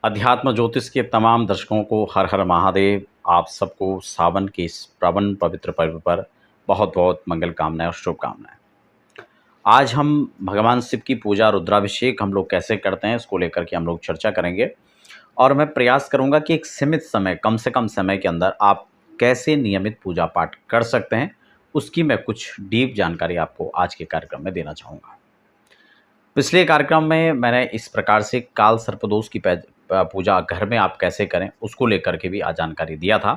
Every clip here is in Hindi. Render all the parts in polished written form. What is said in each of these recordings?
अध्यात्म ज्योतिष के तमाम दर्शकों को हर हर महादेव। आप सबको सावन के इस पावन पवित्र पर्व पर बहुत बहुत मंगल कामनाएं और शुभकामनाएं। आज हम भगवान शिव की पूजा रुद्राभिषेक हम लोग कैसे करते हैं इसको लेकर के हम लोग चर्चा करेंगे। और मैं प्रयास करूंगा कि एक सीमित समय, कम से कम समय के अंदर आप कैसे नियमित पूजा पाठ कर सकते हैं, उसकी मैं कुछ डीप जानकारी आपको आज के कार्यक्रम में देना चाहूँगा। पिछले कार्यक्रम में मैंने इस प्रकार से काल सर्पदोष की पूजा घर में आप कैसे करें उसको लेकर के भी आज जानकारी दिया था।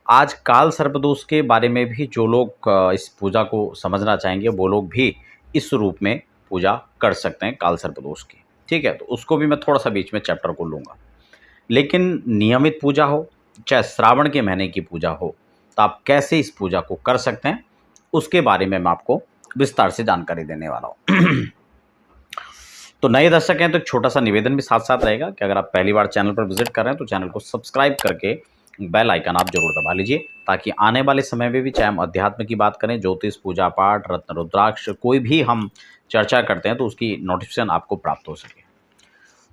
आज काल सर्पदोष के बारे में भी जो लोग इस पूजा को समझना चाहेंगे वो लोग भी इस रूप में पूजा कर सकते हैं काल सर्पदोष की। ठीक है, तो उसको भी मैं थोड़ा सा बीच में चैप्टर को लूँगा। लेकिन नियमित पूजा हो चाहे श्रावण के महीने की पूजा हो, तो आप कैसे इस पूजा को कर सकते हैं उसके बारे में मैं आपको विस्तार से जानकारी देने वाला हूँ। तो नए दर्शक हैं तो एक छोटा सा निवेदन भी साथ साथ रहेगा कि अगर आप पहली बार चैनल पर विजिट कर रहे हैं तो चैनल को सब्सक्राइब करके बेल आइकन आप जरूर दबा लीजिए, ताकि आने वाले समय में भी चाहे हम अध्यात्म की बात करें, ज्योतिष, पूजा पाठ, रत्न रुद्राक्ष, कोई भी हम चर्चा करते हैं तो उसकी नोटिफिकेशन आपको प्राप्त हो सके।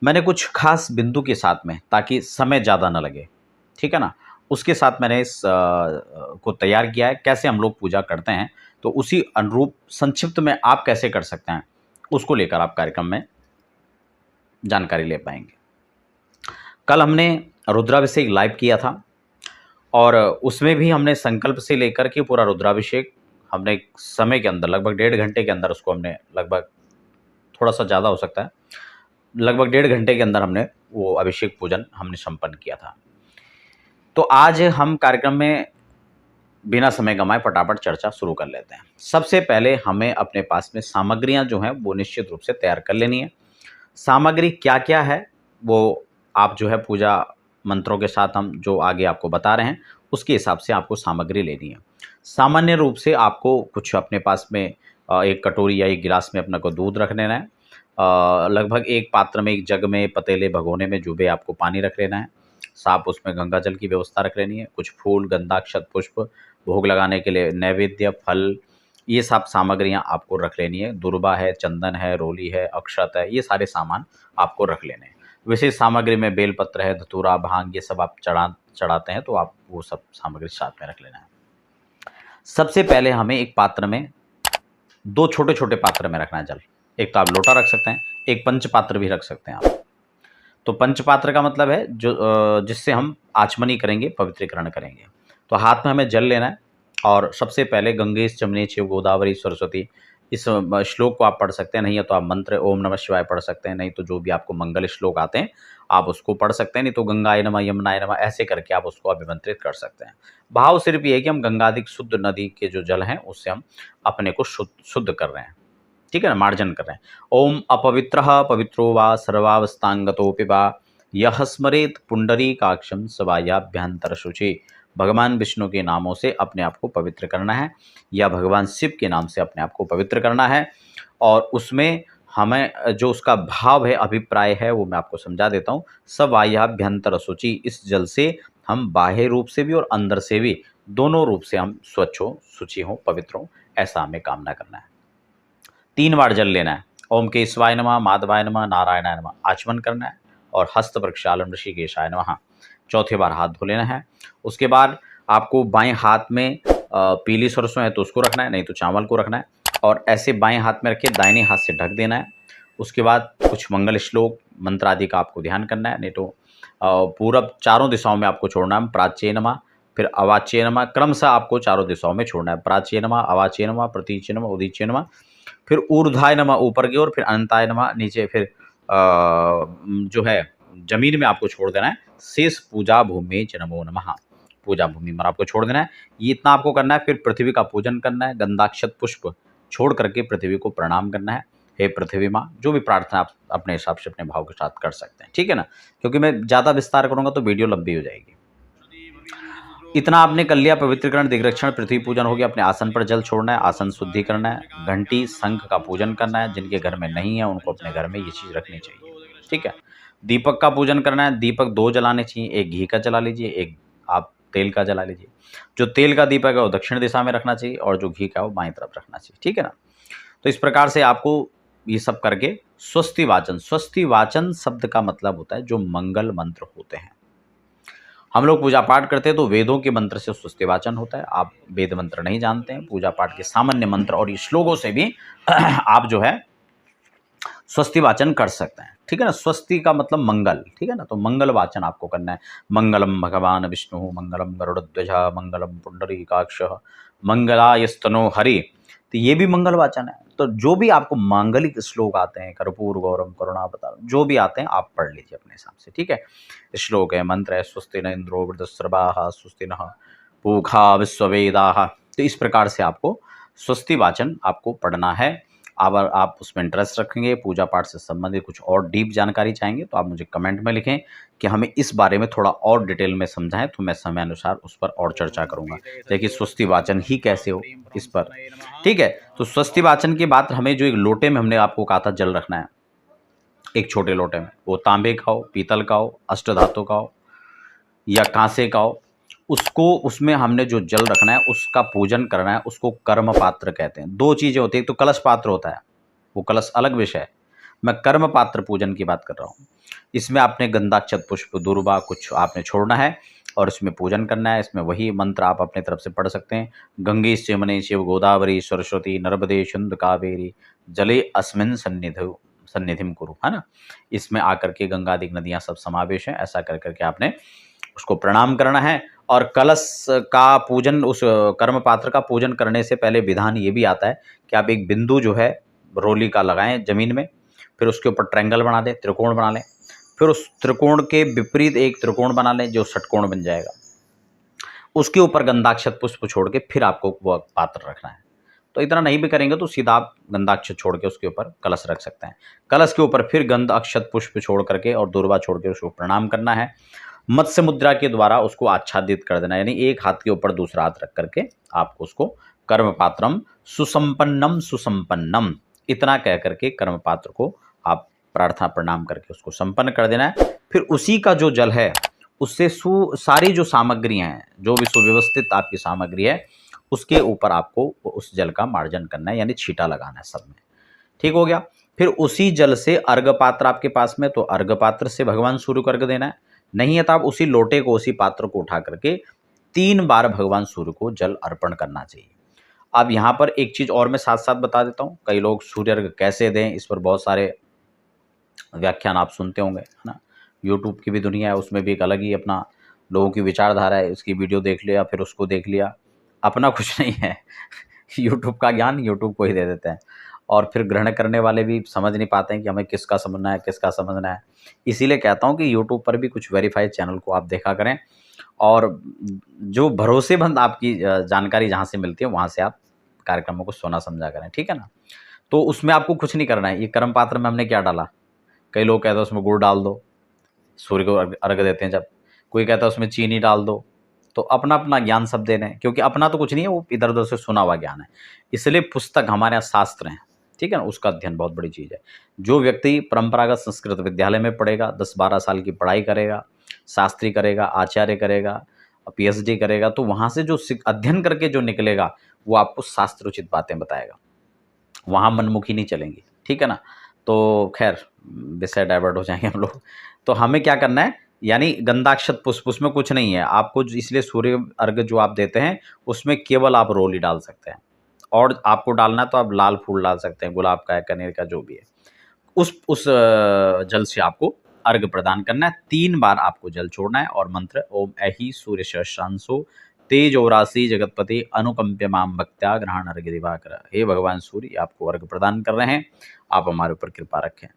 मैंने कुछ खास बिंदु के साथ में, ताकि समय ज़्यादा न लगे, ठीक है ना, उसके साथ मैंने इस को तैयार किया है कैसे हम लोग पूजा करते हैं। तो उसी अनुरूप संक्षिप्त में आप कैसे कर सकते हैं उसको लेकर आप कार्यक्रम में जानकारी ले पाएंगे। कल हमने रुद्राभिषेक लाइव किया था और उसमें भी हमने संकल्प से लेकर के पूरा रुद्राभिषेक हमने एक समय के अंदर लगभग 1.5 घंटे के अंदर उसको हमने, लगभग थोड़ा सा ज़्यादा हो सकता है, लगभग 1.5 घंटे के अंदर हमने वो अभिषेक पूजन हमने संपन्न किया था। तो आज हम कार्यक्रम में बिना समय गंवाए फटाफट चर्चा शुरू कर लेते हैं। सबसे पहले हमें अपने पास में सामग्रियां जो हैं वो निश्चित रूप से तैयार कर लेनी है। सामग्री क्या क्या है वो आप जो है पूजा मंत्रों के साथ हम जो आगे आपको बता रहे हैं उसके हिसाब से आपको सामग्री लेनी है। सामान्य रूप से आपको कुछ अपने पास में एक कटोरी या एक गिलास में अपने को दूध रख लेना है। लगभग एक पात्र में, एक जग में, पतीले, भगोने में जो भी आपको पानी रख लेना है। साफ उसमें गंगा जल की व्यवस्था रख लेनी है। कुछ फूल, गंधाक्षत, पुष्प, भोग लगाने के लिए नैवेद्य, फल, ये सब सामग्रियां आपको रख लेनी है। दुर्बा है, चंदन है, रोली है, अक्षत है, ये सारे सामान आपको रख लेने हैं। विशेष सामग्री में बेलपत्र है, धतूरा, भांग, ये सब आप चढ़ाते हैं तो आप वो सब सामग्री साथ में रख लेना है। सबसे पहले हमें एक पात्र में, 2 छोटे छोटे पात्र में रखना है जल। एक तो आप लोटा रख सकते हैं, एक पंच पात्र भी रख सकते हैं आप। तो पंचपात्र का मतलब है जो जिससे हम आचमनी करेंगे, पवित्रीकरण करेंगे। तो हाथ में हमें जल लेना है और सबसे पहले गंगेश चमने शिव गोदावरी सरस्वती, इस श्लोक को आप पढ़ सकते हैं। नहीं है तो आप मंत्र ओम नमः शिवाय पढ़ सकते हैं। नहीं तो जो भी आपको मंगल श्लोक आते हैं आप उसको पढ़ सकते हैं। नहीं तो गंगाय नमः, यमुनाय नमः, ऐसे करके आप उसको अभिमंत्रित कर सकते हैं। भाव सिर्फ ये है कि हम गंगाधिक शुद्ध नदी के जो जल हैं उससे हम अपने को शुद्ध कर रहे हैं, ठीक है ना, मार्जन कर रहे हैं। ओम अपवित्रः पवित्रो वा सर्वावस्थांगतोऽपि वा यह स्मरेत पुंडरीकाक्षं सवायाभ्यंतर शुचि। भगवान विष्णु के नामों से अपने आप को पवित्र करना है या भगवान शिव के नाम से अपने आप को पवित्र करना है। और उसमें हमें जो उसका भाव है, अभिप्राय है, वो मैं आपको समझा देता हूँ। सवायाभ्यंतर शुचि, इस जल से हम बाह्य रूप से भी और अंदर से भी, दोनों रूप से हम स्वच्छ हो, शुचि हो, पवित्र हो, ऐसा हमें कामना करना है। 3 बार जल लेना है। ओम केशवाय नमः, माधवाय नमः, नारायणाय नमः आचमन करना है और हस्त प्रक्षालन ऋषिकेशाय नमः चौथे बार हाथ धो लेना है। उसके बाद आपको बाएं हाथ में पीली सरसों है तो उसको रखना है, नहीं तो चावल को रखना है और ऐसे बाएं हाथ में रख के दाहिने हाथ से ढक देना है। उसके बाद कुछ मंगल श्लोक, मंत्र आदि का आपको ध्यान करना है। नहीं तो पूरब चारों दिशाओं में आपको छोड़ना है। प्राच्ये नमः, फिर अवाच्ये नमः, क्रमशः आपको चारों दिशाओं में छोड़ना है। प्राच्ये नमः, अवाच्ये नमः, प्रतीच्ये नमः, उदीच्ये नमः, फिर ऊर्ध्वाय नमः ऊपर की ओर, फिर अनंताय नमः नीचे, फिर जो है जमीन में आपको छोड़ देना है। शेष पूजा भूमि च नमो नमः, पूजा भूमि में आपको छोड़ देना है। ये इतना आपको करना है। फिर पृथ्वी का पूजन करना है। गंधाक्षत पुष्प छोड़ करके पृथ्वी को प्रणाम करना है। हे पृथ्वी माँ, जो भी प्रार्थना आप अपने हिसाब से, अपने भाव के साथ कर सकते हैं, ठीक है ना, क्योंकि मैं ज़्यादा विस्तार करूँगा तो वीडियो लंबी हो जाएगी। इतना आपने कर लिया। पवित्रीकरण, दिग्रक्षण, पृथ्वी पूजन हो गया। अपने आसन पर जल छोड़ना है, आसन शुद्धि करना है। घंटी, शंख का पूजन करना है। जिनके घर में नहीं है उनको अपने घर में ये चीज़ रखनी चाहिए, ठीक है। दीपक का पूजन करना है। दीपक 2 जलाने चाहिए, एक घी का जला लीजिए, एक आप तेल का जला लीजिए। जो तेल का दीपक है वो दक्षिण दिशा में रखना चाहिए और जो घी का है वो बाईं तरफ रखना चाहिए, ठीक है ना। तो इस प्रकार से आपको ये सब करके स्वस्ति वाचन, स्वस्ति वाचन शब्द का मतलब होता है जो मंगल मंत्र होते हैं। हम लोग पूजा पाठ करते हैं तो वेदों के मंत्र से स्वस्ति वाचन होता है। आप वेद मंत्र नहीं जानते हैं, पूजा पाठ के सामान्य मंत्र और श्लोकों से भी आप जो है स्वस्ति वाचन कर सकते हैं, ठीक है ना। स्वस्ति का मतलब मंगल, ठीक है ना। तो मंगल वाचन आपको करना है। मंगलम भगवान विष्णु, मंगलम गरुड़ध्वज, मंगलम पुंडरीकाक्ष, मंगलायस्तनो हरि। तो ये भी मंगल वाचन है। तो जो भी आपको मांगलिक श्लोक आते हैं, कर्पूर गौरम करुणावतारम, जो भी आते हैं आप पढ़ लीजिए अपने हिसाब से, ठीक है। श्लोक है, मंत्र है, स्वस्ति न इंद्रो वृद्धस्रवाः स्वस्ति नः पूषा विश्ववेदाः। तो इस प्रकार से आपको स्वस्ति वाचन आपको पढ़ना है। अगर आप उसमें इंटरेस्ट रखेंगे, पूजा पाठ से संबंधित कुछ और डीप जानकारी चाहेंगे तो आप मुझे कमेंट में लिखें कि हमें इस बारे में थोड़ा और डिटेल में समझाएं, तो मैं समय अनुसार उस पर और चर्चा करूंगा। देखिए स्वस्ति वाचन ही कैसे हो इस पर, ठीक है। तो स्वस्ति वाचन के बाद हमें जो एक लोटे में हमने आपको कहा था जल रखना है, एक छोटे लोटे में, वो तांबे का हो, पीतल का हो, अष्टधातु का हो या कांसे का हो, उसको उसमें हमने जो जल रखना है उसका पूजन करना है। उसको कर्म पात्र कहते हैं। दो चीज़ें होती हैं, एक तो कलश पात्र होता है, वो कलश अलग विषय है, मैं कर्म पात्र पूजन की बात कर रहा हूँ। इसमें आपने गंधा अक्षत पुष्प दूर्वा कुछ आपने छोड़ना है और इसमें पूजन करना है। इसमें वही मंत्र आप अपने तरफ से पढ़ सकते हैं, गंगे यमुने शिव गोदावरी सरस्वती नर्मदे सिंधु कावेरी जले अस्मिन् सन्निधिम कुरु, है ना। इसमें आकर के गंगादिक नदियाँ सब समावेश हैं। ऐसा कर करके आपने उसको प्रणाम करना है। और कलश का पूजन, उस कर्म पात्र का पूजन करने से पहले विधान ये भी आता है कि आप एक बिंदु जो है रोली का लगाएं जमीन में, फिर उसके ऊपर ट्रायंगल बना दें, त्रिकोण बना लें, फिर उस त्रिकोण के विपरीत एक त्रिकोण बना लें जो षटकोण बन जाएगा। उसके ऊपर गंधाक्षत पुष्प छोड़ के फिर आपको वह पात्र रखना है। तो इतना नहीं भी करेंगे तो सीधा आप गंधाक्षत छोड़ के उसके ऊपर कलश रख सकते हैं। कलश के ऊपर फिर गंध अक्षत पुष्प छोड़ करके और दूर्वा छोड़ के उसको प्रणाम करना है। मत्स्य मुद्रा के द्वारा उसको आच्छादित कर देना, यानी एक हाथ के ऊपर दूसरा हाथ रख करके आपको उसको कर्म पात्रम सुसंपन्नम सुसंपन्नम इतना कह करके कर्म पात्र को आप प्रार्थना प्रणाम करके उसको संपन्न कर देना है। फिर उसी का जो जल है उससे सारी जो सामग्रियां हैं, जो भी सुव्यवस्थित आपकी सामग्री है, उसके ऊपर आपको उस जल का मार्जन करना है, यानी छींटा लगाना है सब में। ठीक हो गया। फिर उसी जल से अर्घ पात्र आपके पास में, तो अर्घ पात्र से भगवान सूर्य को अर्घ देना है। नहीं है तो आप उसी लोटे को, उसी पात्र को उठा करके 3 बार भगवान सूर्य को जल अर्पण करना चाहिए। अब यहाँ पर एक चीज़ और मैं साथ साथ बता देता हूँ, कई लोग सूर्य अर्घ कैसे दें इस पर बहुत सारे व्याख्यान आप सुनते होंगे, है ना। यूट्यूब की भी दुनिया है, उसमें भी एक अलग ही अपना लोगों की विचारधारा है। उसकी वीडियो देख लिया, फिर उसको देख लिया, अपना कुछ नहीं है यूट्यूब का ज्ञान यूट्यूब को ही दे देते हैं। और फिर ग्रहण करने वाले भी समझ नहीं पाते हैं कि हमें किसका समझना है, किसका समझना है। इसीलिए कहता हूँ कि यूट्यूब पर भी कुछ वेरीफाइड चैनल को आप देखा करें, और जो भरोसेमंद आपकी जानकारी जहाँ से मिलती है वहाँ से आप कार्यक्रमों को सुना समझा करें, ठीक है ना। तो उसमें आपको कुछ नहीं करना है। ये कर्म पात्र में हमने क्या डाला, कई लोग कहते हैं उसमें गुड़ डाल दो, सूर्य को अर्घ देते हैं जब, कोई कहता है उसमें चीनी डाल दो। तो अपना अपना ज्ञान सब दे रहे हैं, क्योंकि अपना तो कुछ नहीं है, वो इधर उधर से सुना हुआ ज्ञान है। इसलिए पुस्तक हमारे यहाँ शास्त्र हैं, ठीक है ना, उसका अध्ययन बहुत बड़ी चीज़ है। जो व्यक्ति परंपरागत संस्कृत विद्यालय में पढ़ेगा, 10-12 साल की पढ़ाई करेगा, शास्त्री करेगा, आचार्य करेगा, PhD करेगा, तो वहाँ से जो अध्ययन करके जो निकलेगा वो आपको शास्त्रोचित बातें बताएगा, वहाँ मनमुखी नहीं चलेंगी, ठीक है ना। तो खैर विषय डाइवर्ट हो जाएंगे हम लोग। तो हमें क्या करना है, यानी गंधाक्षत पुष्प, उसमें कुछ नहीं है आपको, इसलिए सूर्य अर्घ जो आप देते हैं उसमें केवल आप रोली डाल सकते हैं, और आपको डालना तो आप लाल फूल डाल सकते हैं, गुलाब का है, कनेर का, जो भी है। उस जल से आपको अर्घ प्रदान करना है। 3 बार आपको जल छोड़ना है और मंत्र ओम ऐहि सूर्य सहस्रांशो तेजोराशि जगतपति अनुकंप्य माम भक्त्या ग्रहण अर्घ दिवाकर। हे भगवान सूर्य, आपको अर्घ प्रदान कर रहे हैं, आप हमारे ऊपर कृपा रखें,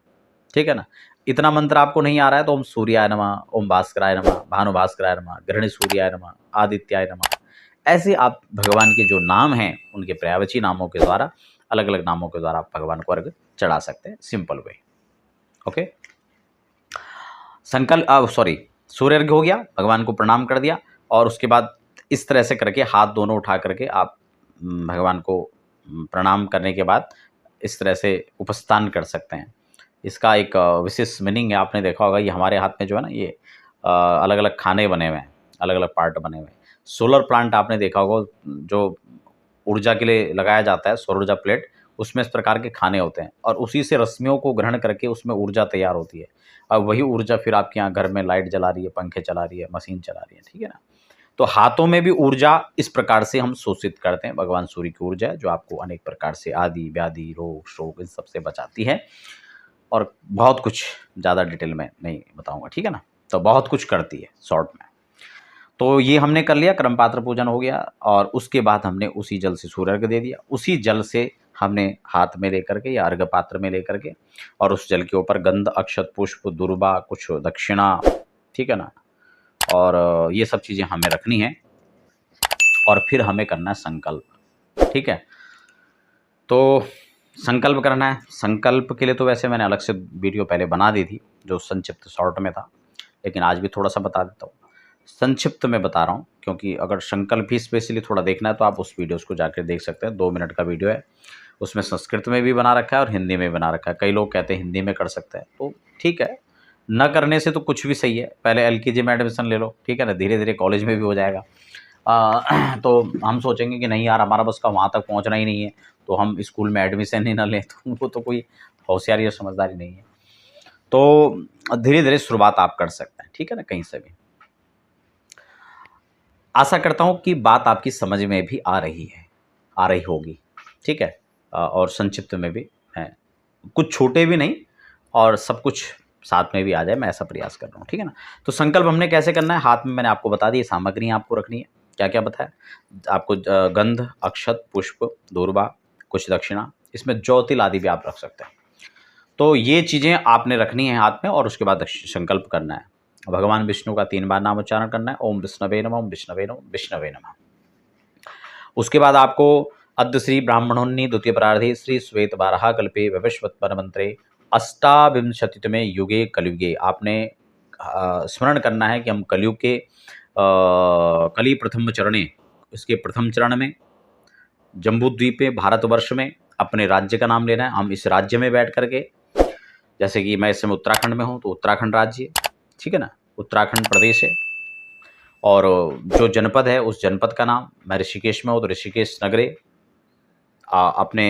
ठीक है ना। इतना मंत्र आपको नहीं आ रहा है तो ओम सूर्याय नमः, ओम भास्कराय नमः, भानु भास्कराय नमः, ग्रहणी सूर्याय नमः, आदित्याय नमः, ऐसे आप भगवान के जो नाम हैं उनके पर्यायवाची नामों के द्वारा, अलग अलग नामों के द्वारा आप भगवान को अर्घ चढ़ा सकते हैं, सिंपल वे। ओके, सूर्य अर्घ हो गया, भगवान को प्रणाम कर दिया, और उसके बाद इस तरह से करके हाथ दोनों उठा करके आप भगवान को प्रणाम करने के बाद इस तरह से उपस्थान कर सकते हैं। इसका एक विशेष मीनिंग है, आपने देखा होगा, ये हमारे हाथ में जो है ना, ये अलग अलग खाने बने हुए हैं, अलग अलग पार्ट बने हुए हैं। सोलर प्लांट आपने देखा होगा, जो ऊर्जा के लिए लगाया जाता है, सौर ऊर्जा प्लेट, उसमें इस प्रकार के खाने होते हैं और उसी से रश्मियों को ग्रहण करके उसमें ऊर्जा तैयार होती है। अब वही ऊर्जा फिर आपके यहाँ घर में लाइट जला रही है, पंखे चला रही है, मशीन चला रही है, ठीक है ना। तो हाथों में भी ऊर्जा इस प्रकार से हम शोषित करते हैं। भगवान सूर्य की ऊर्जा है जो आपको अनेक प्रकार से आदि व्याधि रोग शोक इन सब से बचाती है और बहुत कुछ, ज़्यादा डिटेल में नहीं बताऊंगा, ठीक है ना। तो बहुत कुछ करती है शॉर्ट में। तो ये हमने कर लिया, क्रम पात्र पूजन हो गया और उसके बाद हमने उसी जल से सूर्य अर्घ दे दिया। उसी जल से हमने हाथ में लेकर के या अर्घ पात्र में लेकर के और उस जल के ऊपर गंध अक्षत पुष्प दुर्बा कुछ दक्षिणा, ठीक है ना, और ये सब चीज़ें हमें रखनी है और फिर हमें करना है संकल्प, ठीक है। तो संकल्प करना है। संकल्प के लिए तो वैसे मैंने अलग से वीडियो पहले बना दी थी जो संक्षिप्त शॉर्ट में था, लेकिन आज भी थोड़ा सा बता देता हूँ। संक्षिप्त में बता रहा हूँ क्योंकि अगर संकल्प ही स्पेशली थोड़ा देखना है तो आप उस वीडियोस को जाकर देख सकते हैं। 2 मिनट का वीडियो है, उसमें संस्कृत में भी बना रखा है और हिंदी में बना रखा है। कई लोग कहते हैं हिंदी में कर सकते हैं, तो ठीक है, न करने से तो कुछ भी सही है। पहले LKG में एडमिशन ले लो, ठीक है ना, धीरे धीरे कॉलेज में भी हो जाएगा। तो हम सोचेंगे कि नहीं यार हमारा बस का वहाँ तक पहुँचना ही नहीं है तो हम स्कूल में एडमिशन ही ना लें, तो वो तो कोई होशियारी और समझदारी नहीं है। तो धीरे धीरे शुरुआत आप कर सकते हैं, ठीक है ना, कहीं से भी। आशा करता हूँ कि बात आपकी समझ में भी आ रही होगी, ठीक है, और संक्षिप्त में भी है, कुछ छोटे भी नहीं और सब कुछ साथ में भी आ जाए, मैं ऐसा प्रयास कर रहा हूँ, ठीक है ना। तो संकल्प हमने कैसे करना है, हाथ में मैंने आपको बता दी सामग्री आपको रखनी है। क्या क्या बताया आपको, गंध अक्षत पुष्प दूर्वा कुछ दक्षिणा, इसमें जौ तिल आदि भी आप रख सकते हैं। तो ये चीज़ें आपने रखनी है हाथ में और उसके बाद संकल्प करना है। भगवान विष्णु का 3 बार नाम उच्चारण करना है, ओम विष्णवे नमः, ओम विष्णवे नमः, विष्णवे नमः। उसके बाद आपको अद्य श्री ब्राह्मणोन्नी द्वितीय परार्धे श्री श्वेत बारहा कल्पे विवस्वत मंत्रे अष्टाविंशतितमे युगे कलयुगे आपने स्मरण करना है कि हम कलयुग के कली प्रथम चरणे, इसके प्रथम चरण में जम्बूद्वीप पे भारतवर्ष में अपने राज्य का नाम लेना है। हम इस राज्य में बैठ करके, जैसे कि मैं इस समय उत्तराखंड में हूँ तो उत्तराखंड राज्य, ठीक है ना, उत्तराखंड प्रदेश है। और जो जनपद है उस जनपद का नाम, मैं ऋषिकेश में हूँ तो ऋषिकेश नगरे अपने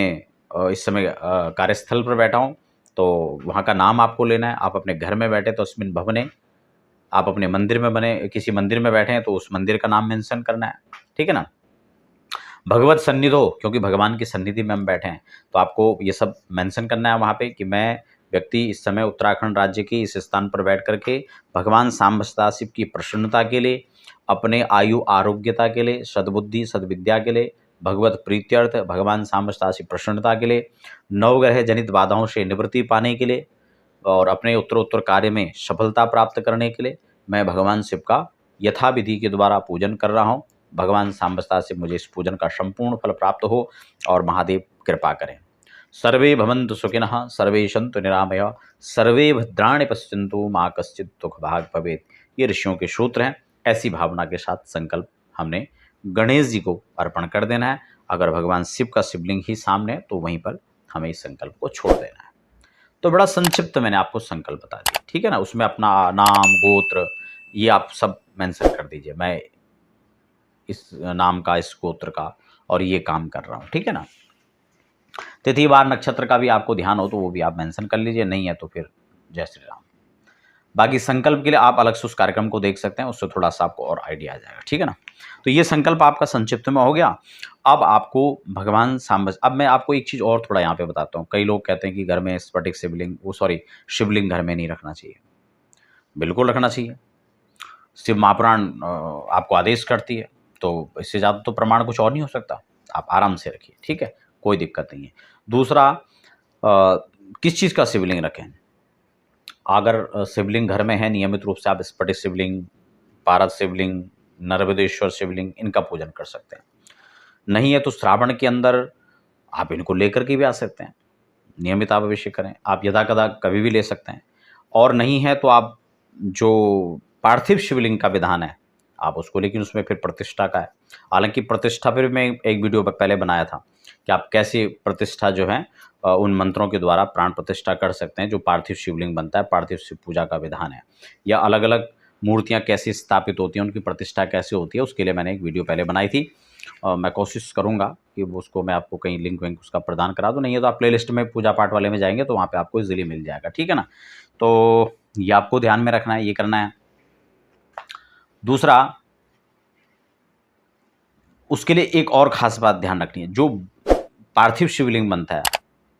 इस समय कार्यस्थल पर बैठा हूँ तो वहाँ का नाम आपको लेना है। आप अपने घर में बैठे तो अस्मिन भवने, आप अपने मंदिर में बने किसी मंदिर में बैठे हैं तो उस मंदिर का नाम मेंशन करना है, ठीक है ना। भगवत सन्निधो, क्योंकि भगवान की सन्निधि में हम बैठे हैं तो आपको ये सब मेंशन करना है वहाँ पे कि मैं व्यक्ति इस समय उत्तराखंड राज्य के इस स्थान पर बैठ करके भगवान सांब सदाशिव की प्रसन्नता के लिए, अपने आयु आरोग्यता के लिए, सद्बुद्धि सद्विद्या के लिए, भगवत प्रीत्यर्थ भगवान सांब सदाशिव प्रसन्नता के लिए, नवग्रह जनित बाधाओं से निवृत्ति पाने के लिए और अपने उत्तरोत्तर कार्य में सफलता प्राप्त करने के लिए मैं भगवान शिव का यथाविधि के द्वारा पूजन कर रहा हूँ। भगवान सांबस्ता से मुझे इस पूजन का संपूर्ण फल प्राप्त हो और महादेव कृपा करें। सर्वे भवन्तु सुखिनः, सर्वे सन्तु निरामया, सर्वे भद्राणि पश्यन्तु मा कश्चित् दुःख भाग् भवेत्। ये ऋषियों के सूत्र हैं। ऐसी भावना के साथ संकल्प हमने गणेश जी को अर्पण कर देना है। अगर भगवान शिव का शिवलिंग ही सामने है तो वहीं पर हमें इस संकल्प को छोड़ देना है। तो बड़ा संक्षिप्त मैंने आपको संकल्प बता दिया, ठीक है ना। उसमें अपना नाम गोत्र ये आप सब मेंशन कर दीजिए, मैं इस नाम का इस गोत्र का और ये काम कर रहा हूँ, ठीक है ना। तिथि वार नक्षत्र का भी आपको ध्यान हो तो वो भी आप मेंशन कर लीजिए, नहीं है तो फिर जय श्री राम। बाकी संकल्प के लिए आप अलग से उस कार्यक्रम को देख सकते हैं, उससे थोड़ा सा आपको और आइडिया आ जाएगा, ठीक है ना। तो ये संकल्प आपका संक्षिप्त में हो गया। अब आपको भगवान सांब, अब मैं आपको एक चीज़ और थोड़ा यहाँ पे बताता हूँ। कई लोग कहते हैं कि घर में स्फटिक शिवलिंग घर में नहीं रखना चाहिए। बिल्कुल रखना चाहिए। शिव महापुराण आपको आदेश करती है, तो इससे ज़्यादा तो प्रमाण कुछ और नहीं हो सकता। आप आराम से रखिए, ठीक है, कोई दिक्कत नहीं है। दूसरा, किस चीज़ का शिवलिंग रखें। अगर शिवलिंग घर में है नियमित रूप से आप स्फटिक शिवलिंग, पारद शिवलिंग, नर्मदेश्वर शिवलिंग इनका पूजन कर सकते हैं। नहीं है तो श्रावण के अंदर आप इनको लेकर के भी आ सकते हैं, नियमित आप अभिषेक करें। आप यदा कदा कभी भी ले सकते हैं। और नहीं है तो आप जो पार्थिव शिवलिंग का विधान है आप उसको, लेकिन उसमें फिर प्रतिष्ठा का है। हालांकि प्रतिष्ठा पर मैं एक वीडियो पहले बनाया था कि आप कैसे प्रतिष्ठा जो है उन मंत्रों के द्वारा प्राण प्रतिष्ठा कर सकते हैं जो पार्थिव शिवलिंग बनता है। पार्थिव शिव पूजा का विधान है, या अलग अलग मूर्तियां कैसे स्थापित होती हैं, उनकी प्रतिष्ठा कैसे होती है, उसके लिए मैंने एक वीडियो पहले बनाई थी। मैं कोशिश करूँगा कि वो उसको मैं आपको कहीं लिंक विंक उसका प्रदान करा दूँ, नहीं है तो आप प्लेलिस्ट में पूजा पाठ वाले में जाएँगे तो वहाँ पे आपको ईज़िली मिल जाएगा, ठीक है ना? तो ये आपको ध्यान में रखना है, ये करना है। दूसरा, उसके लिए एक और ख़ास बात ध्यान रखनी है, जो पार्थिव शिवलिंग बनता है,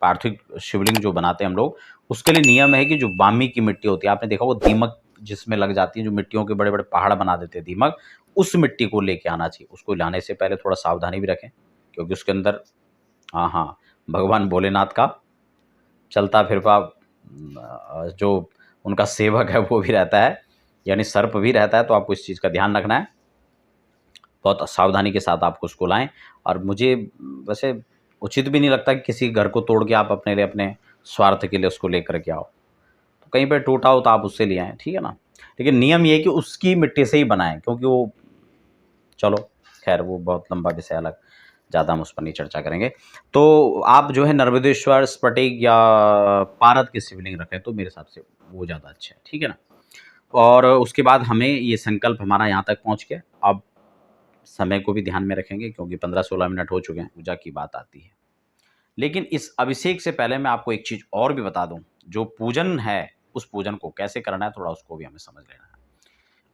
पार्थिव शिवलिंग जो बनाते हैं हम लोग, उसके लिए नियम है कि जो बामी की मिट्टी होती है, आपने देखा वो दीमक जिसमें लग जाती है, जो मिट्टियों के बड़े-बड़े पहाड़ बना देते हैं दीमक, उस मिट्टी को लेके आना चाहिए। उसको लाने से पहले थोड़ा सावधानी भी रखें, क्योंकि उसके अंदर हाँ, हाँ, भगवान भोलेनाथ का चलता-फिरता जो उनका सेवक है वो भी रहता है, यानी सर्प भी रहता है, तो आपको इस चीज़ का ध्यान रखना है। बहुत सावधानी के साथ आपको उसको लाएँ। और मुझे वैसे उचित भी नहीं लगता कि किसी घर को तोड़ के आप अपने लिए, अपने स्वार्थ के लिए उसको लेकर के आओ। तो कहीं पे टूटा हो तो आप उससे ले आएँ, ठीक है ना? लेकिन नियम ये है कि उसकी मिट्टी से ही बनाएँ, क्योंकि वो, चलो ख़ैर वो बहुत लंबा विषय अलग, ज़्यादा हम उस पर नहीं चर्चा करेंगे। तो आप जो है नर्मदेश्वर, स्फटिक या पारद की शिवलिंग रखें तो मेरे हिसाब से वो ज़्यादा अच्छा है, ठीक है ना? और उसके बाद हमें ये संकल्प हमारा यहाँ तक पहुँच गया। अब समय को भी ध्यान में रखेंगे, क्योंकि 15-16 मिनट हो चुके हैं, पूजा की बात आती है। लेकिन इस अभिषेक से पहले मैं आपको एक चीज़ और भी बता दूँ, जो पूजन है, उस पूजन को कैसे करना है, थोड़ा उसको भी हमें समझ लेना है।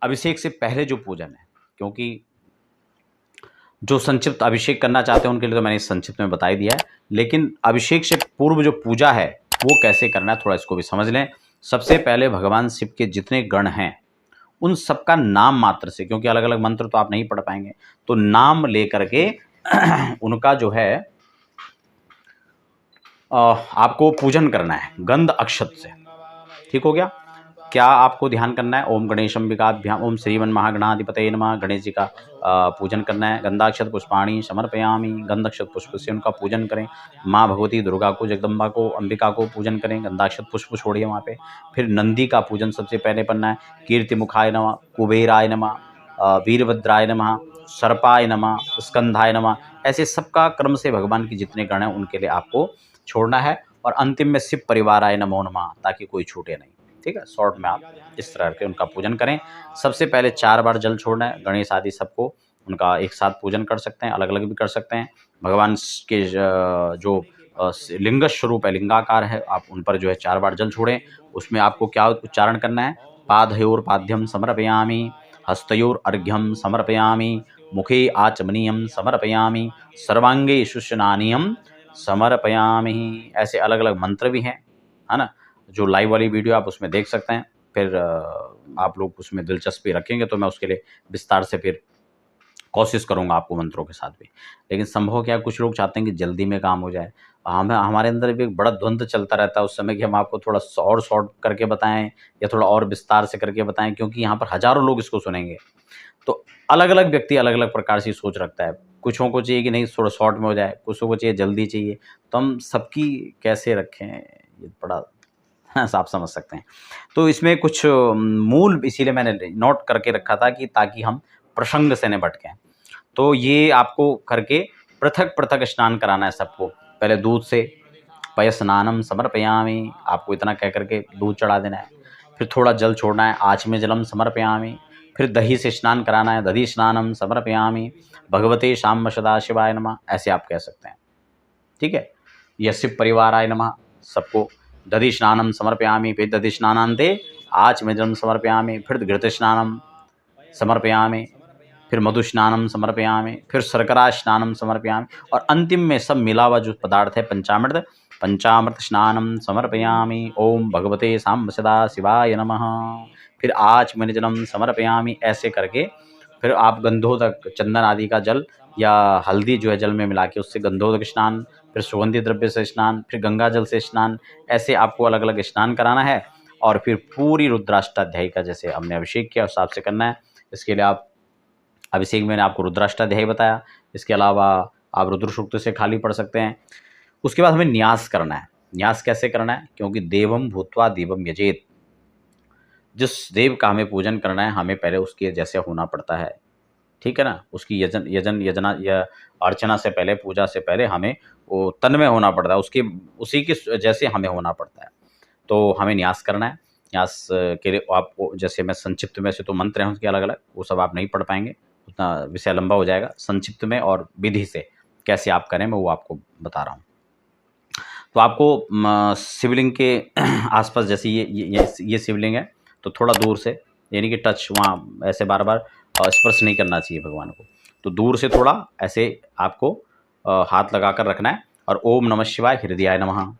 अभिषेक से पहले जो पूजन है, क्योंकि जो संक्षिप्त अभिषेक करना चाहते हैं उनके लिए तो मैंने संक्षिप्त में बता ही दिया है, लेकिन अभिषेक से पूर्व जो पूजा है, वो कैसे करना है, थोड़ा इसको भी समझ लें। सबसे पहले भगवान शिव के जितने गण हैं, उन सबका नाम मात्र से, क्योंकि अलग-अलग मंत्र तो आप नहीं पढ़ पाएँगे, तो नाम लेकर के उनका जो है आपको पूजन करना है गंध अक्षत से, ठीक हो गया? क्या आपको ध्यान करना है? ओम गणेशंबिकाभ्याम, ओम श्रीमन महागणाधिपतये नमः, गणेश जी का पूजन करना है। गंधाक्षत पुष्पाणि समर्पयामि, गंधाक्षत पुष्प से उनका पूजन करें। माँ भगवती दुर्गा को, जगदम्बा को, अंबिका को पूजन करें, गंधाक्षत पुष्प छोड़िए वहाँ पे। फिर नंदी का पूजन सबसे पहले करना है। कीर्तिमुखाय नमः, कुबेराय नमः, वीरभद्राय नमः, सर्पाय नमः, स्कंधाय नमः, ऐसे सबका क्रम से भगवान के जितने गण हैं उनके लिए आपको छोड़ना है। और अंतिम में शिव परिवाराय नमो नमः, ताकि कोई छूटे नहीं, ठीक है? शॉर्ट में आप इस तरह के उनका पूजन करें। सबसे पहले 4 बार जल छोड़ना है। गणेश आदि सबको उनका एक साथ पूजन कर सकते हैं, अलग-अलग भी कर सकते हैं। भगवान के जो लिंग स्वरूप है, लिंगाकार है, आप उन पर जो है 4 बार जल छोड़ें। उसमें आपको क्या उच्चारण करना है? पादयोर्पाद्यं समर्पयामि, हस्तयोर अर्घ्यं समर्पयामि, मुखे आचमनीयं समर्पयामि, सर्वांगे शुष्यनानीयं समर्पयामि। ऐसे अलग-अलग मंत्र भी हैं, है ना? जो लाइव वाली वीडियो आप उसमें देख सकते हैं। फिर आप लोग उसमें दिलचस्पी रखेंगे तो मैं उसके लिए विस्तार से फिर कोशिश करूँगा आपको मंत्रों के साथ भी। लेकिन संभव क्या है, कुछ लोग चाहते हैं कि जल्दी में काम हो जाए। हमारे अंदर भी एक बड़ा द्वंद्व चलता रहता है उस समय कि हम आपको थोड़ा और शॉर्ट करके बताएँ या थोड़ा और विस्तार से करके बताएँ, क्योंकि यहाँ पर हज़ारों लोग इसको सुनेंगे। तो अलग-अलग व्यक्ति अलग-अलग प्रकार से सोच रखता है। कुछों को चाहिए कि नहीं थोड़ा शॉर्ट में हो जाए, कुछों को चाहिए जल्दी चाहिए। तो हम सबकी कैसे रखें, ये बड़ा आप समझ सकते हैं। तो इसमें कुछ मूल इसीलिए मैंने नोट करके रखा था कि ताकि हम प्रसंग से न भटकें। तो ये आपको करके पृथक-पृथक स्नान कराना है सबको। पहले दूध से पयस्नानं समर्पयामि, आपको इतना कह कर के दूध चढ़ा देना है। फिर थोड़ा जल छोड़ना है, आचमे जलम समर्पयामि। फिर दही से स्नान कराना है, दधि स्नानं समर्पयामि। भगवते शाम्ब सदाशिवाय नमः, ऐसे आप कह सकते हैं, ठीक है? यस्य परिवाराय नमः, सबको दधि स्नानं समर्पयामि। फिर दधि स्नानान्ते आचमे जलम समर्पयामि। फिर घृत स्नानं समर्पयामि। फिर मधु स्नानं समर्पयामि। फिर शर्करा स्नानं समर्पयामि। और अंतिम में सब मिला हुआ जो पदार्थ है पंचामृत, पंचामृत स्नानं समर्पयामि। ओम भगवते साम्ब सदा शिवाय नमः। फिर आचमन जलम समर्पयामि। ऐसे करके फिर आप गंधोदक, चंदन आदि का जल या हल्दी जो है जल में मिला के उससे गंधोदक स्नान, फिर सुगंधित द्रव्य से स्नान, फिर गंगा जल से स्नान, ऐसे आपको अलग-अलग स्नान कराना है। और फिर पूरी रुद्राष्टाध्यायी का जैसे हमने अभिषेक किया उस हिसाब से करना है। इसके लिए आप अभिषेक मैंने आपको रुद्राष्टाध्यायी बताया। इसके अलावा आप रुद्र सूक्त से खाली पढ़ सकते हैं। उसके बाद हमें न्यास करना है। न्यास कैसे करना है? क्योंकि देवम भूत्वा दीवम यजेत, जिस देव का हमें पूजन करना है हमें पहले उसके जैसे होना पड़ता है, ठीक है ना? उसकी यजना या अर्चना से पहले, पूजा से पहले हमें वो तन्मय होना पड़ता है, उसकी उसी के जैसे हमें होना पड़ता है। तो हमें न्यास करना है। न्यास के लिए आपको, जैसे मैं संक्षिप्त में से तो मंत्र हैं उसके अलग-अलग, वो सब आप नहीं पढ़ पाएँगे, उतना विषय लंबा हो जाएगा। संक्षिप्त में और विधि से कैसे आप करें मैं वो आपको बता रहा हूँ। तो आपको शिवलिंग के आसपास, जैसे ये शिवलिंग है, तो थोड़ा दूर से, यानी कि टच वहाँ ऐसे बार बार स्पर्श नहीं करना चाहिए भगवान को। तो दूर से थोड़ा ऐसे आपको हाथ लगा कर रखना है और ओम नमः शिवाय हृदयाय नमः,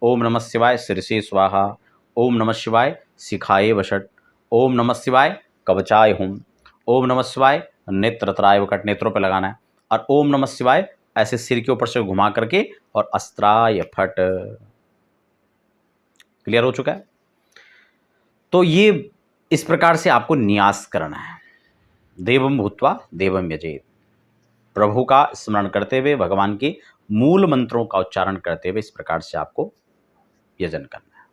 ओम नमः शिवाय शिरसे स्वाहा, ओम नमः शिवाय शिखाए वषट, ओम नमः शिवाय कवचाय हुम, ओम नमः शिवाय नेत्रत्राय वकट, नेत्रों पर लगाना है, और ओम नमः शिवाय ऐसे सिर के ऊपर से घुमा करके और अस्त्राय फट। क्लियर हो चुका है? तो ये इस प्रकार से आपको न्यास करना है। देवम भूत्वा देवम यजेत, प्रभु का स्मरण करते हुए, भगवान के मूल मंत्रों का उच्चारण करते हुए इस प्रकार से आपको यजन करना है।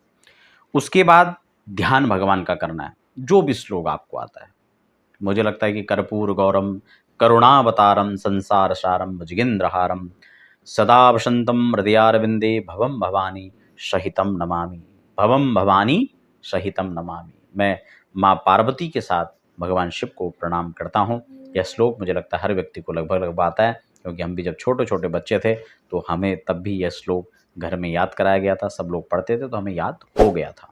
उसके बाद ध्यान भगवान का करना है, जो भी श्लोक आपको आता है। मुझे लगता है कि कर्पूर गौरम करुणावतारम संसार सारम भुजगेंद्रहारम सदा वसंतम हृदयारविंदे भवम भवानी सहितम नमामि, भवम भवानी सहितम नमामि। मैं माँ पार्वती के साथ भगवान शिव को प्रणाम करता हूँ। यह श्लोक मुझे लगता है हर व्यक्ति को लगभग आता है, क्योंकि हम भी जब छोटे छोटे बच्चे थे तो हमें तब भी यह श्लोक घर में याद कराया गया था, सब लोग पढ़ते थे तो हमें याद हो गया था।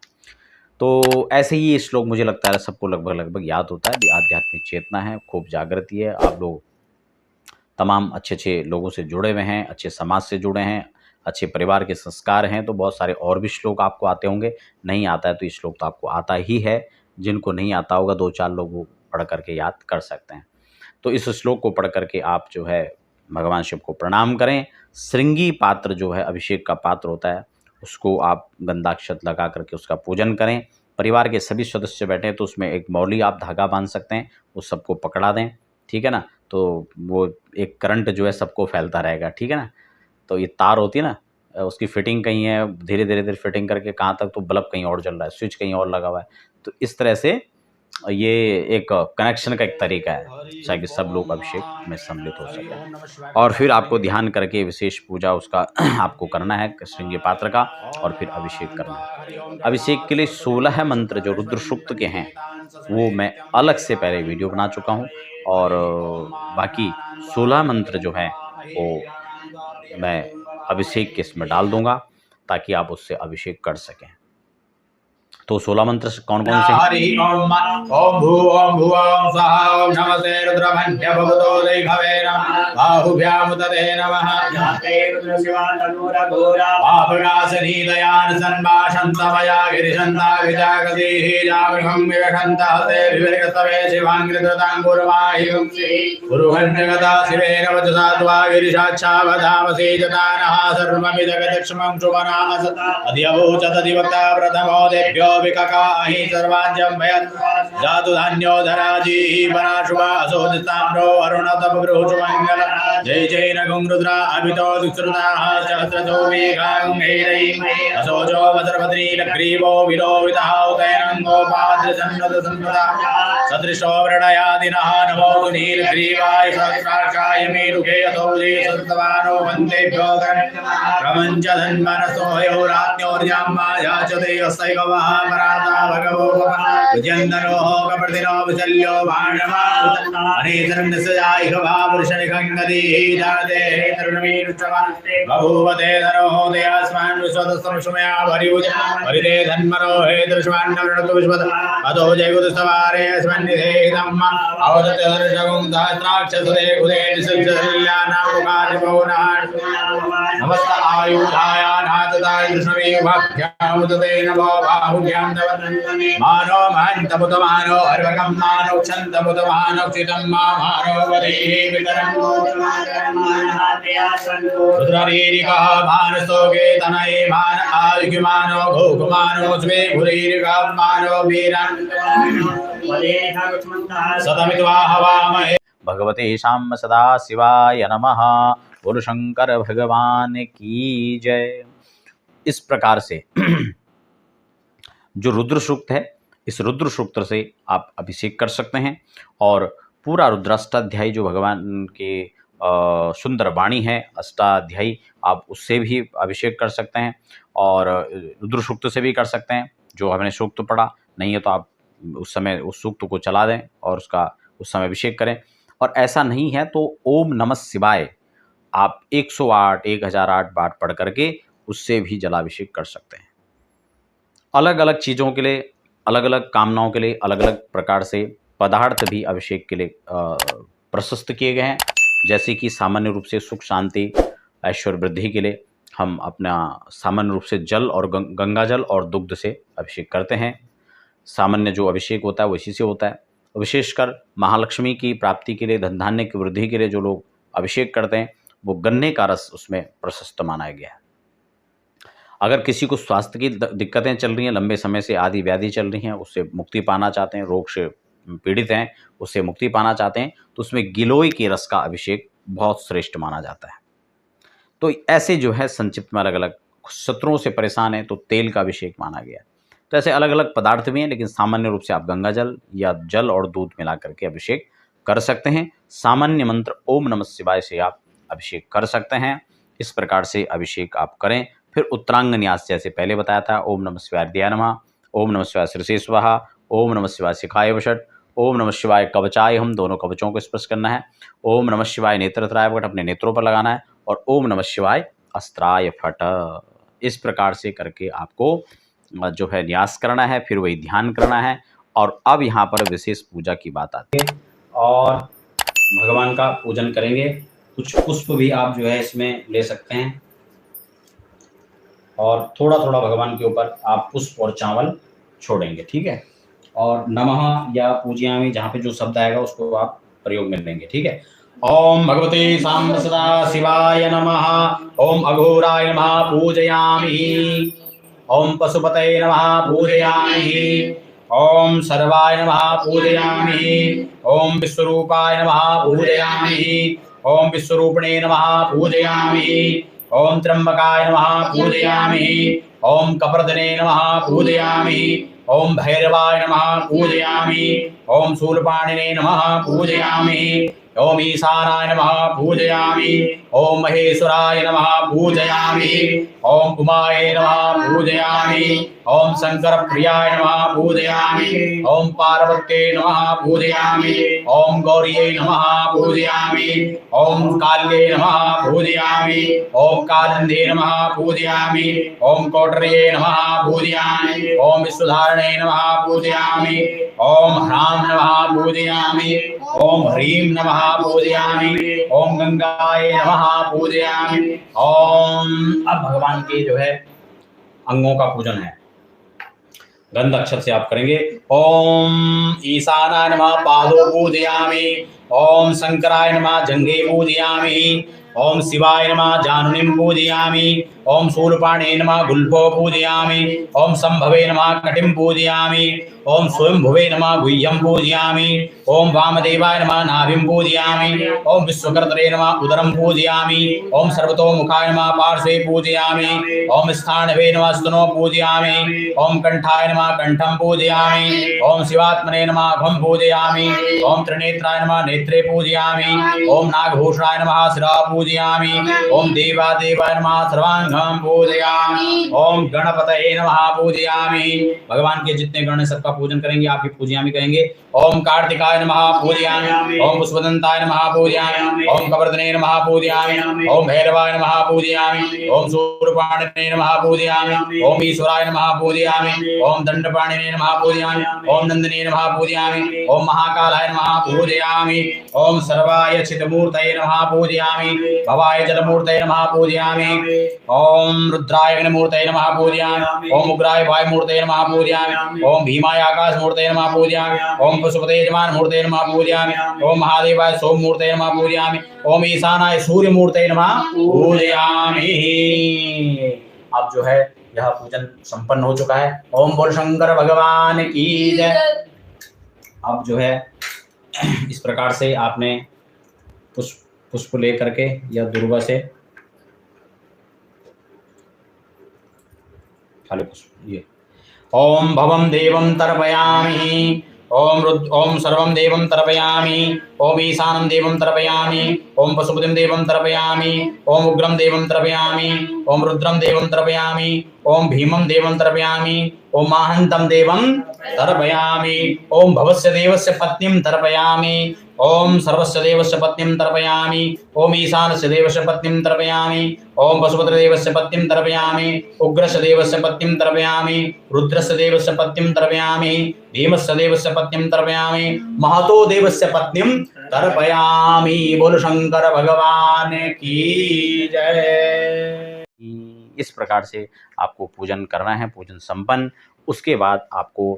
तो ऐसे ही ये श्लोक मुझे लगता है सबको लगभग याद होता है। आध्यात्मिक चेतना है, खूब जागृति है, आप लोग तमाम अच्छे अच्छे लोगों से जुड़े हुए हैं, अच्छे समाज से जुड़े हैं, अच्छे परिवार के संस्कार हैं, तो बहुत सारे और भी श्लोक आपको आते होंगे। नहीं आता है तो ये श्लोक तो आपको आता ही है। जिनको नहीं आता होगा 2-4 लोग वो पढ़ करके याद कर सकते हैं। तो इस श्लोक को पढ़ करके आप जो है भगवान शिव को प्रणाम करें। श्रृंगी पात्र जो है अभिषेक का पात्र होता है, उसको आप गंधाक्षत लगा करके उसका पूजन करें। परिवार के सभी सदस्य बैठे हैं तो उसमें एक मौली आप धागा बांध सकते हैं, उस सबको पकड़ा दें, ठीक है ना। तो वो एक करंट जो है सबको फैलता रहेगा, ठीक है ना। तो ये तार होती है ना, उसकी फिटिंग कहीं है, धीरे धीरे फिटिंग करके कहाँ तक, तो बल्ब कहीं और जल रहा है, स्विच कहीं और लगा हुआ है। तो इस तरह से ये एक कनेक्शन का एक तरीका है, ताकि सब लोग अभिषेक में सम्मिलित हो सकें। और फिर आपको ध्यान करके विशेष पूजा उसका आपको करना है श्रृंगी पात्र का, और फिर अभिषेक करना है। अभिषेक के लिए 16 मंत्र जो रुद्र सूक्त के हैं वो मैं अलग से पहले वीडियो बना चुका हूँ, और बाकी 16 मंत्र जो हैं वो मैं अभिषेक के इसमें डाल दूंगा, ताकि आप उससे अभिषेक कर सकें। तो 16 मंत्र कौन कौन से हैं? हरि ओम ओम भू ओम भुवं स्वः ओम नमस्ते रुद्रमन्य भवतो दैभवे नमः बाहुभ्यां तदे नमः जाते रुद्र शिवा तनूर घोरा पापनाशनी दयान सन्भाषन्तमया गिरिशन्ता विजागतिः जामहं विवशन्तः ते विवेकतवे शिवाङ्कृताङ्गुरमाहिं गुरुहन्यगता शिवेन वचसा त्वा गिरिशाच्छावधामसि जतानः सर्वमिदगदक्षमं शुभनास अधियवोचतधिवक्ता प्रथमो देभ्यो विककाहि सर्वाञ्जं भयत् जातु धान्यो धराजीः पराशुभा असोदिताम्रो अरुणतपबृहुषुमङ्गल जय जय नगुं रुद्रा अभितो दुःश्रुताः सहस्रतो मेघां हेरैः असोजो वज्रभद्रीलग्रीवो विलोहितः उतैनं गोपाद्रसन्नतसम्पदा सदृशो वृणयादिनः नमोऽस्तु नीलग्रीवाय सहस्राक्षाय मेरुहे यथोजे सत्तवानो वन्देभ्यो प्रमञ्च धन्मनसो हयोराज्ञोर्यां मायाचते यस्तैकवः पराता भगवो विजयन्दनो कपर्दिनो विचल्यो भाणवा अनेतरं निसजाय भावृषनिखङ्गतिः जानते तरुणमीरुष्टवान् बभूवते धनो देयास्मान् विश्वतस्तमशुमया भरिभुज हरिते धन्मनो हे दृश्वान्नवृणतु विश्वत अतो जयगुरुस्तवारे अस्मन्निधेहितम् अवदते दर्शगुं सहस्राक्षसुदे कुदे निसज्जल्यानामुखादिभुवनान् नमस्त आयुधाय नाथदाय कृष्णवीभाभ्यामुदते नमो बाहुभ्यां नवनन्दने मानो महन्तमुत मानो अर्वकं मानो क्षन्तमुत मानो क्षितं मानो वदेः वितरं रुद्ररीरिकः मानस्तोके तनये मान आयुमानो घोघुमानो स्वे भुरीरिकः मानो वीरं सतमित्वा हवामहे। भगवते शाम सदा शिवाय नमः। बोलो शंकर भगवान की जय। इस प्रकार से जो रुद्र सूक्त है, इस रुद्र सूक्त से आप अभिषेक कर सकते हैं, और पूरा रुद्राष्टाध्यायी जो भगवान के सुंदर वाणी है अष्टाध्यायी, आप उससे भी अभिषेक कर सकते हैं, और रुद्र सूक्त से भी कर सकते हैं जो हमने सूक्त पढ़ा। नहीं है तो आप उस समय उस सूक्त को चला दें और उसका उस समय अभिषेक करें। और ऐसा नहीं है तो ओम नमः शिवाय आप 108 1008 बार पढ़ करके उससे भी जलाभिषेक कर सकते हैं। अलग अलग चीज़ों के लिए, अलग अलग कामनाओं के लिए अलग अलग प्रकार से पदार्थ भी अभिषेक के लिए प्रशस्त किए गए हैं। जैसे कि सामान्य रूप से सुख शांति ऐश्वर्य वृद्धि के लिए हम अपना सामान्य रूप से जल और गंगा जल और दुग्ध से अभिषेक करते हैं। सामान्य जो अभिषेक होता है वो इसी से होता है। विशेषकर महालक्ष्मी की प्राप्ति के लिए, धन धान्य की वृद्धि के लिए जो लोग अभिषेक करते हैं वो गन्ने का रस उसमें प्रशस्त माना गया है। अगर किसी को स्वास्थ्य की दिक्कतें चल रही हैं, लंबे समय से आदि व्याधि चल रही हैं, उससे मुक्ति पाना चाहते हैं, रोग से पीड़ित हैं, उससे मुक्ति पाना चाहते हैं, तो उसमें गिलोय के रस का अभिषेक बहुत श्रेष्ठ माना जाता है। तो ऐसे जो है संक्षिप्त में अलग अलग, शत्रुओं से परेशान है तो तेल का अभिषेक माना गया। तो ऐसे अलग अलग पदार्थ भी हैं, लेकिन सामान्य रूप से आप गंगा जल या जल और दूध मिला करके अभिषेक कर सकते हैं। सामान्य मंत्र ओम नमः शिवाय से आप अभिषेक कर सकते हैं। इस प्रकार से अभिषेक आप करें। फिर उत्तरांग न्यास जैसे पहले बताया था, ओम नमः शिवाय हृदयाय नमः, ओम नमः शिवाय शिरसे स्वाहा, ओम नमः शिवाय शिखाय वषट, ओम नमः शिवाय कवचाय, हम दोनों कवचों को स्पर्श करना है। ओम नमः शिवाय नेत्रत्राय वट, अपने नेत्रों पर लगाना है। और ओम नमः शिवाय अस्त्राय फट। इस प्रकार से करके आपको जो है न्यास करना है, फिर वही ध्यान करना है। और अब यहाँ पर विशेष पूजा की बात आती है और भगवान का पूजन करेंगे। कुछ पुष्प भी आप जो है इसमें ले सकते हैं और थोड़ा थोड़ा भगवान के ऊपर आप पुष्प और चावल छोड़ेंगे, ठीक है। और नमः या पूजयामि जहाँ पे जो शब्द आएगा उसको आप प्रयोग में लेंगे, ठीक है। ओम भगवते सांब सदा शिवाय नमः, ओम अघोराय नमः पूजयामि, ओम पशुपतये नमः पूजयामि, ओम सर्वाय नमः पूजयामि, ओम विश्वरूपाय नमः पूजयामि, ओम विश्वरूपिणे नमः पूजयामि, ओम त्र्यंबकाय नमः पूजयामि, ओम कपर्दने नमः पूजयामि, ओम भैरवाय नमः पूजयामि, ओम शूलपाणिने नमः पूजयामि, ओम ईशानाय नमः पूजयामि, ओम महेश्वराय नमः पूजयामि, ओम उमाय नमः पूजयामि, ओम शंकर प्रियाय नमः पूजयामि, ओम पार्वत्यै नमः पूजयामि, ओम गौर्यै नमः पूजयामि, ओम काल्ये नमः पूजयामि, ओम कालिंदे नमः पूजयामि, ओम कोटर्ये नमः पूजयामि, ओम विश्वधारणे नमः पूजयामि, ओम ह्रां नमः पूजयामि, ओम ह्रीं नमः पूजयामि, ओम गंगाय नमः पूजयामि। ओम अब भगवान के जो है अंगों का पूजन है, गंध अक्षर से आप करेंगे। ओम ईशानाय नमः पादो पूजयामि, ओम शंकराय नमः जंघे पूजयामि, ओम शिवाय नमः जानुनीं पूजयामि, ओम शूलपाणे नमः गुल्फो पूजयामि, ओम संभवे नमः कटिं पूजयामि, ओम स्वयंभुवे नमः गुह्यं पूजयामि, ओम वामदेवाय नमः नाभिं पूजयामि, ओम विश्वकर्तरे नमः उदरं पूजयामि, ओम सर्वतोमुखाय नमः पार्श्वे पूजयामि, ओम स्थानवे नमः स्तनो पूजयामि, ओम कंठाय नमः कंठं पूजयामि, ओम शिवात्मने नमः घं पूजयामि, ओम त्रिनेत्राय नमः नेत्रे पूजयामि, ओम नागभूषणाय नमः शिरा पूजयामि, ओम देवादेवाय नमः सर्वांगं पूजयामि, ओम गणपतये नमः पूजयामि। भगवान के जितने गण हैं सबका पूजन करेंगे, आप भी पूजयामि कहेंगे। ओम कार्तिकाय नमः पूजयामि, ओम पुष्पदंताय नमः पूजयामि, ओम कपर्दने नमः पूजयामि, ओम भैरवाय नमः पूजयामि, ओम शूलपाणिने नमः पूजयामि, ओम ईश्वराय नमः पूजयामि, ओम दंडपाणिने नमः पूजयामि, ओम नंदिने नमः पूजयामि, ओम महाकालाय नमः पूजयामि, ओम सर्वाय चित्तमूर्तये नमः पूजयामि, भवाय जलमूर्तये नमः पूजयामि, ओम रुद्राय अग्निमूर्तये नमः पूजयामि, ओम उग्राय वायुमूर्तये नमः पूजयामि, ओम भीमाय आकाशमूर्तये नमः पूजयामि, ओम पशुपतये यजमानमूर्तये नमः पूजयामि, ओम महादेवाय सोममूर्तये नमः पूजयामि, ओम ईशानाय सूर्यमूर्तये नमः पूजयामि। अब जो है यह पूजन संपन्न हो चुका है। ओम बोल शंकर भगवान की जय। अब जो है इस प्रकार से आपने पुष्प लेकर के या दुर्वा से खाली पुष्प ये ओम भवम देवम तर्पयामि, ओम सर्वं देवं तर्पयामि, ओम ईशानं देवं तर्पयामि, ओम पशुपतिं देवं तर्पयामि, ओम उग्रं देवं तर्पयामि, ओम रुद्रं देवं तर्पयामि, ओम भीमं देवं तर्पयामि, ओम माहन्तं देवं तर्पयामि, ओम भवस्य देवस्य पत्नीं तर्पयामि, ओम सर्वस्य देवस्य पत्नीं तर्पयामि। ओम ईशानस्य देवस्य पत्नीं तर्पयामि। ओम पशुपतिदेवस्य पत्नीं तर्पयामि। उग्रस्य देवस्य पत्नीं तर्पयामि। रुद्रस्य देवस्य पत्नीं तर्पयामि। भीमस्य देवस्य पत्नीं तर्पयामि। महतो देवस्य पत्नीं तर्पयामि। बोल शंकर भगवान की जय। इस प्रकार से आपको पूजन करना है। पूजन संपन्न, उसके बाद आपको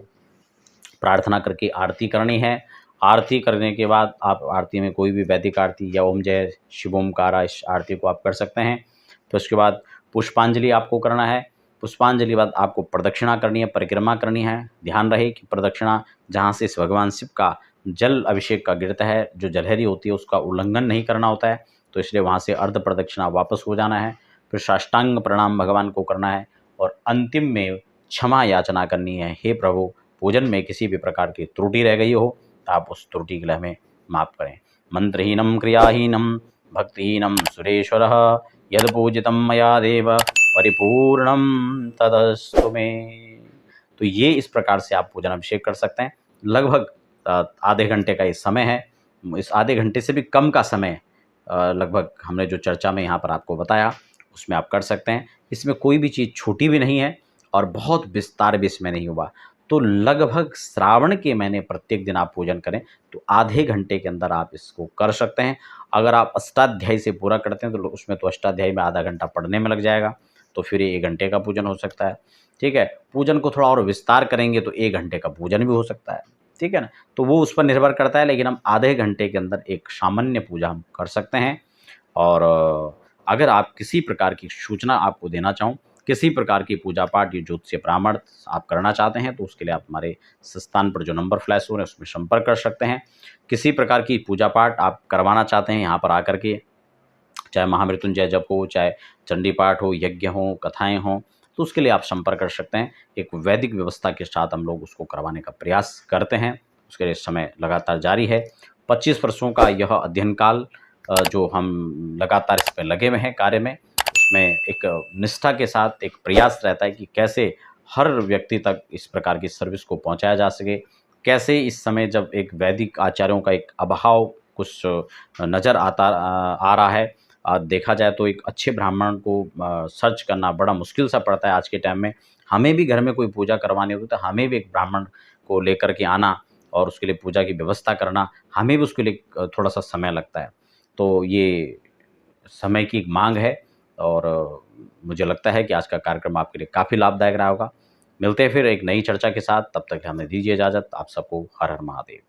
प्रार्थना करके आरती करनी है। आरती करने के बाद आप आरती में कोई भी वैदिक आरती या ओम जय शिवोमकारा इस आरती को आप कर सकते हैं। तो उसके बाद पुष्पांजलि आपको करना है। पुष्पांजलि बाद आपको प्रदक्षिणा करनी है, परिक्रमा करनी है। ध्यान रहे कि प्रदक्षिणा जहाँ से इस भगवान शिव का जल अभिषेक का गिरता है, जो जलहरी होती है, उसका उल्लंघन नहीं करना होता है। तो इसलिए वहाँ से अर्ध प्रदक्षिणा वापस हो जाना है। फिर साष्टांग प्रणाम भगवान को करना है और अंतिम में क्षमा याचना करनी है। हे प्रभु, पूजन में किसी भी प्रकार की त्रुटि रह गई हो तो आप उस त्रुटि के लिए हमें माफ़ करें। मंत्रहीनम क्रियाहीनम भक्तिहीनम सुरेश्वर यद पूजितम मया देव परिपूर्णम तदस्तु मे। तो ये इस प्रकार से आप पूजन अभिषेक कर सकते हैं। लगभग आधे घंटे का ये समय है। इस आधे घंटे से भी कम का समय लगभग हमने जो चर्चा में यहाँ पर आपको बताया उसमें आप कर सकते हैं। इसमें कोई भी चीज़ छोटी भी नहीं है और बहुत विस्तार भी इसमें नहीं हुआ। तो लगभग श्रावण के महीने प्रत्येक दिन आप पूजन करें तो आधे घंटे के अंदर आप इसको कर सकते हैं। अगर आप अष्टाध्यायी से पूरा करते हैं तो उसमें तो अष्टाध्यायी में आधा घंटा पढ़ने में लग जाएगा, तो फिर ये 1 घंटे का पूजन हो सकता है। ठीक है, पूजन को थोड़ा और विस्तार करेंगे तो 1 घंटे का पूजन भी हो सकता है। ठीक है ना, तो वो उस पर निर्भर करता है, लेकिन हम आधे घंटे के अंदर एक सामान्य पूजा हम कर सकते हैं। और अगर आप किसी प्रकार की सूचना आपको देना चाहूँ, किसी प्रकार की पूजा पाठ या ज्योतिषीय परामर्श आप करना चाहते हैं तो उसके लिए आप हमारे स्थान पर जो नंबर फ्लैश हो रहे हैं उसमें संपर्क कर सकते हैं। किसी प्रकार की पूजा पाठ आप करवाना चाहते हैं यहाँ पर आकर के, चाहे महामृत्युंजय जप हो, चाहे चंडी पाठ हो, यज्ञ हो, कथाएं हों, तो उसके लिए आप संपर्क कर सकते हैं। एक वैदिक व्यवस्था के साथ हम लोग उसको करवाने का प्रयास करते हैं। उसके लिए समय लगातार जारी है। 25 वर्षों का यह अध्ययन काल जो हम लगातार इस पर लगे हुए हैं कार्य में, उसमें एक निष्ठा के साथ एक प्रयास रहता है कि कैसे हर व्यक्ति तक इस प्रकार की सर्विस को पहुंचाया जा सके। कैसे इस समय जब एक वैदिक आचार्यों का एक अभाव कुछ नज़र आ रहा है, देखा जाए तो एक अच्छे ब्राह्मण को सर्च करना बड़ा मुश्किल सा पड़ता है आज के टाइम में। हमें भी घर में कोई पूजा करवानी होती है तो हमें भी एक ब्राह्मण को लेकर के आना और उसके लिए पूजा की व्यवस्था करना, हमें भी उसके लिए थोड़ा सा समय लगता है। तो ये समय की एक मांग है और मुझे लगता है कि आज का कार्यक्रम आपके लिए काफ़ी लाभदायक रहा होगा। मिलते हैं फिर एक नई चर्चा के साथ, तब तक हमें दीजिए इजाज़त। आप सबको हर हर महादेव।